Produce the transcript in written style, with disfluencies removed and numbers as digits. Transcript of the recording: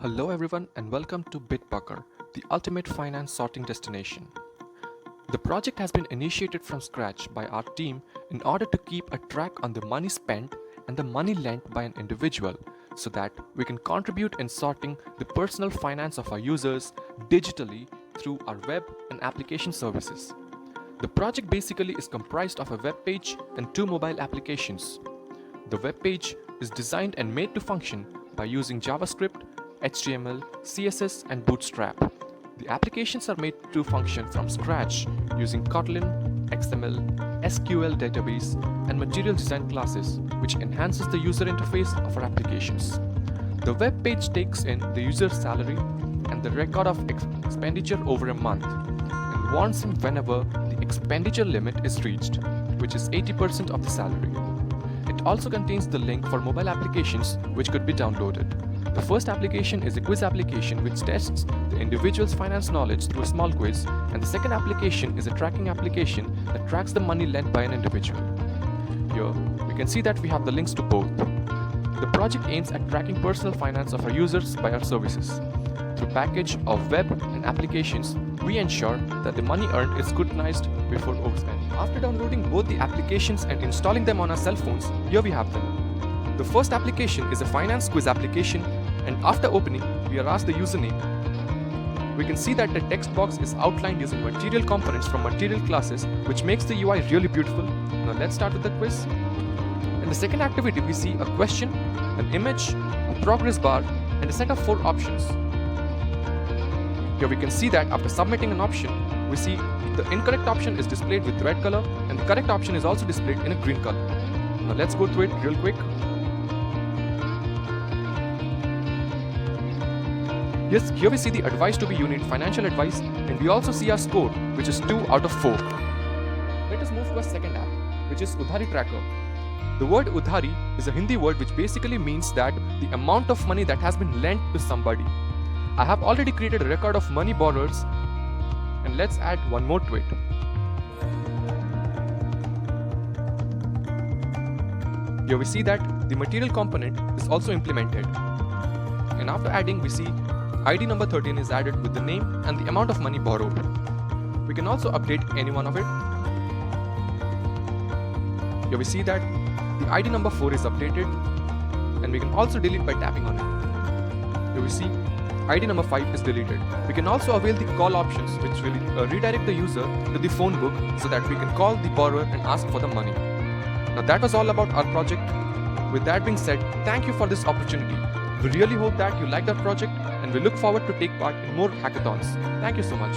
Hello everyone and welcome to Bitbucker, the ultimate finance sorting destination. The project has been initiated from scratch by our team in order to keep a track on the money spent and the money lent by an individual so that we can contribute in sorting the personal finance of our users digitally through our web and application services. The project basically is comprised of a web page and two mobile applications. The web page is designed and made to function by using JavaScript, HTML, CSS, and Bootstrap. The applications are made to function from scratch using Kotlin, XML, SQL database, and material design classes, which enhances the user interface of our applications. The web page takes in the user's salary and the record of expenditure over a month and warns him whenever the expenditure limit is reached, which is 80% of the salary. It also contains the link for mobile applications which could be downloaded. The first application is a quiz application which tests the individual's finance knowledge through a small quiz, and the second application is a tracking application that tracks the money lent by an individual. Here, we can see that we have the links to both. The project aims at tracking personal finance of our users by our services. Through package of web and applications, we ensure that the money earned is scrutinized before overspending. After downloading both the applications and installing them on our cell phones, here we have them. The first application is a finance quiz application, and after opening, we are asked the username. We can see that the text box is outlined using material components from material classes, which makes the UI really beautiful. Now let's start with the quiz. In the second activity, we see a question, an image, a progress bar, and a set of 4 options. Here we can see that after submitting an option, we see the incorrect option is displayed with red color and the correct option is also displayed in a green color. Now let's go through it real quick. Yes, here we see the advice to be you need financial advice, and we also see our score, which is 2 out of 4. Let us move to our second app, which is Udhari Tracker. The word Udhari is a Hindi word which basically means that the amount of money that has been lent to somebody. I have already created a record of money borrowers, and let's add one more to it. Here we see that the material component is also implemented, and after adding we see ID number 13 is added with the name and the amount of money borrowed. We can also update any one of it. Here we see that the ID number 4 is updated, and we can also delete by tapping on it. Here we see ID number 5 is deleted. We can also avail the call options, which will redirect the user to the phone book so that we can call the borrower and ask for the money. Now that was all about our project. With that being said, thank you for this opportunity. We really hope that you like our project, and we look forward to take part in more hackathons. Thank you so much.